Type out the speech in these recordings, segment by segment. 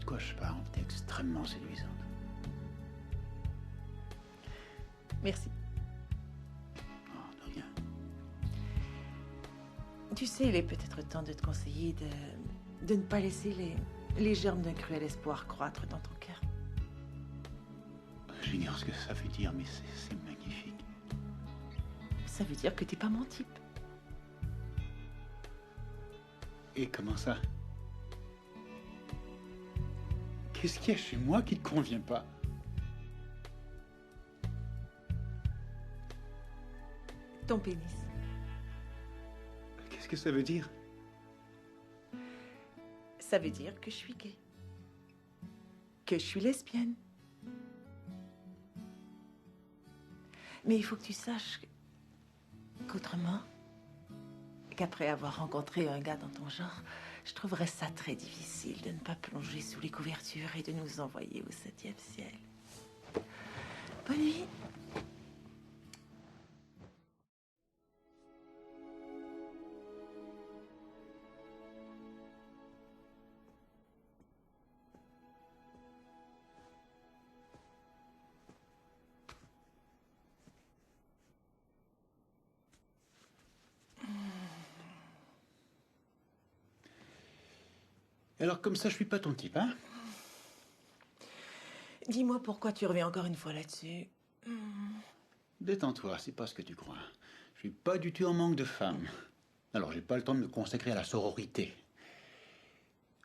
quoi je parle. T'es extrêmement séduisante. Merci. Oh, de rien. Tu sais, il est peut-être temps de te conseiller de ne pas laisser les germes d'un cruel espoir croître dans ton cœur. J'ignore ce que ça veut dire, mais c'est magnifique. Ça veut dire que t'es pas mon type. Et comment ça? Qu'est-ce qu'il y a chez moi qui te convient pas? Ton pénis. Qu'est-ce que ça veut dire? Ça veut dire que je suis gay. Que je suis lesbienne. Mais il faut que tu saches qu'autrement, qu'après avoir rencontré un gars dans ton genre, je trouverais ça très difficile de ne pas plonger sous les couvertures et de nous envoyer au 7e ciel. Bonne nuit. Alors comme ça, je suis pas ton type, hein? Dis-moi pourquoi tu reviens encore une fois là-dessus. Détends-toi, c'est pas ce que tu crois. Je suis pas du tout en manque de femmes. Alors j'ai pas le temps de me consacrer à la sororité.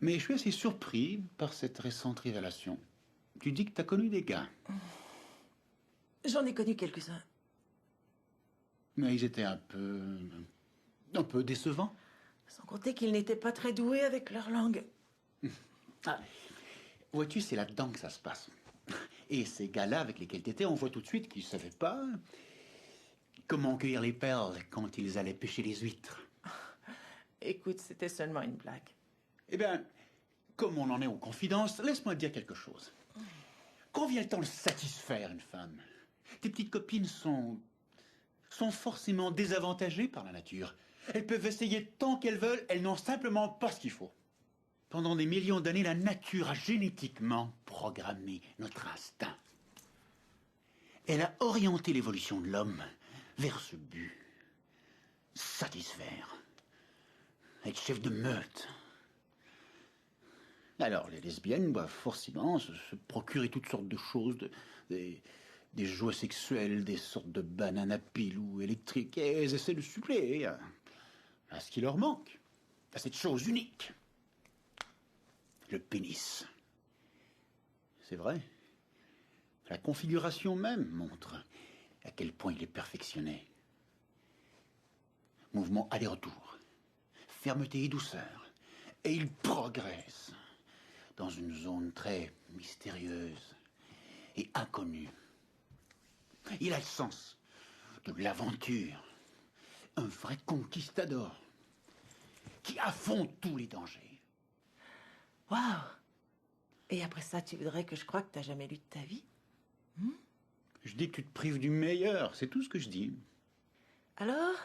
Mais je suis assez surpris par cette récente révélation. Tu dis que t'as connu des gars. J'en ai connu quelques-uns. Mais ils étaient un peu décevants. Sans compter qu'ils n'étaient pas très doués avec leur langue. Ah, vois-tu, c'est là-dedans que ça se passe. Et ces gars-là avec lesquels t'étais, on voit tout de suite qu'ils savaient pas comment cueillir les perles quand ils allaient pêcher les huîtres. Écoute, c'était seulement une blague. Eh bien, comme on en est aux confidences, laisse-moi te dire quelque chose. Quand vient le temps de satisfaire une femme, tes petites copines sont forcément désavantagées par la nature. Elles peuvent essayer tant qu'elles veulent, elles n'ont simplement pas ce qu'il faut. Pendant des millions d'années, la nature a génétiquement programmé notre instinct. Elle a orienté l'évolution de l'homme vers ce but. Satisfaire. Être chef de meute. Alors, les lesbiennes doivent forcément se procurer toutes sortes de choses, des jouets sexuels, des sortes de bananes à pile ou électriques, et elles essaient de suppléer à ce qui leur manque, à cette chose unique. Le pénis. C'est vrai. La configuration même montre à quel point il est perfectionné. Mouvement aller-retour, fermeté et douceur. Et il progresse dans une zone très mystérieuse et inconnue. Il a le sens de l'aventure. Un vrai conquistador qui affronte tous les dangers. Waouh! Et après ça, tu voudrais que je croie que t'as jamais lu de ta vie? Je dis que tu te prives du meilleur, c'est tout ce que je dis. Alors,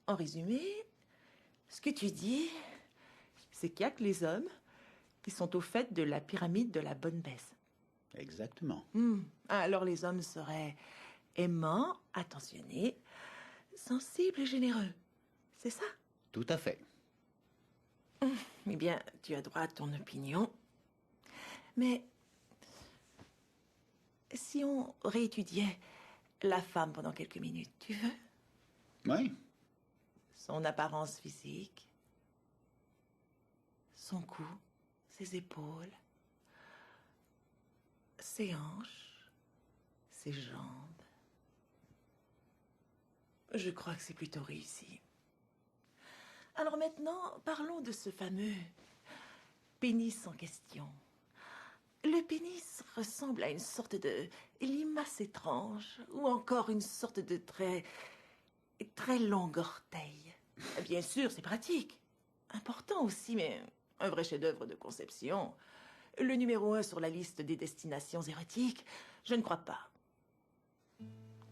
en résumé, ce que tu dis, c'est qu'il n'y a que les hommes qui sont au fait de la pyramide de la bonne baisse. Exactement. Alors les hommes seraient aimants, attentionnés, sensibles et généreux. C'est ça? Tout à fait. Eh bien, tu as droit à ton opinion. Mais si on réétudiait la femme pendant quelques minutes, tu veux? Oui. Son apparence physique, son cou, ses épaules, ses hanches, ses jambes. Je crois que c'est plutôt réussi. Alors maintenant, parlons de ce fameux pénis en question. Le pénis ressemble à une sorte de limace étrange, ou encore une sorte de très long orteil. Bien sûr, c'est pratique. Important aussi, mais un vrai chef-d'œuvre de conception. Le numéro 1 sur la liste des destinations érotiques, je ne crois pas.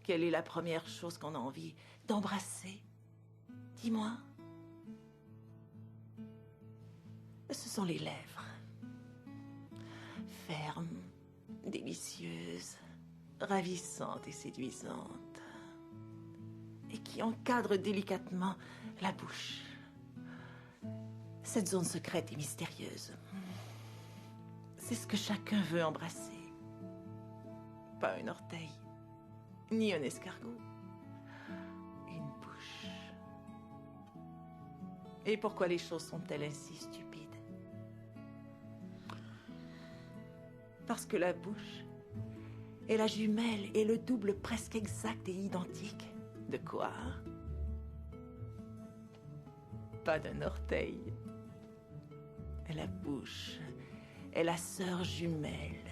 Quelle est la première chose qu'on a envie d'embrasser? Dis-moi. Ce sont les lèvres. ferme, délicieuse, ravissante et séduisante, et qui encadre délicatement la bouche. Cette zone secrète et mystérieuse, c'est ce que chacun veut embrasser. Pas un orteil, ni un escargot. Une bouche. Et pourquoi les choses sont-elles ainsi stupides? Parce que la bouche est la jumelle et le double presque exact et identique. De quoi? Pas d'un orteil. La bouche est la sœur jumelle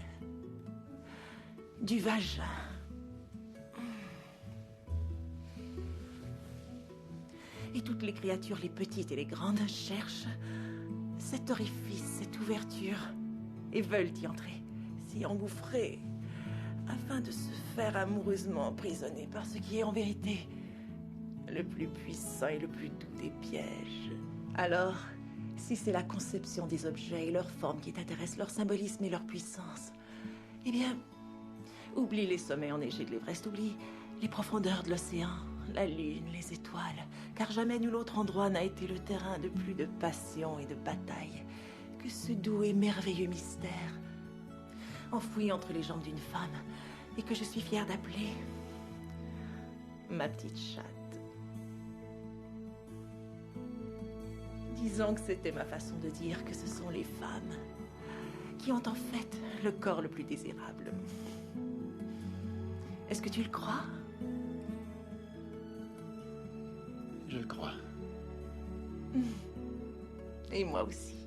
du vagin. Et toutes les créatures, les petites et les grandes, cherchent cet orifice, cette ouverture, et veulent y entrer, s'y engouffrer, afin de se faire amoureusement emprisonner par ce qui est en vérité le plus puissant et le plus doux des pièges. Alors, si c'est la conception des objets et leur forme qui t'intéresse, leur symbolisme et leur puissance, eh bien, oublie les sommets enneigés de l'Everest, oublie les profondeurs de l'océan, la lune, les étoiles, car jamais nul autre endroit n'a été le terrain de plus de passion et de bataille que ce doux et merveilleux mystère, enfoui entre les jambes d'une femme, et que je suis fière d'appeler ma petite chatte. Disons que c'était ma façon de dire que ce sont les femmes qui ont en fait le corps le plus désirable. Est-ce que tu le crois? Je le crois. Et moi aussi.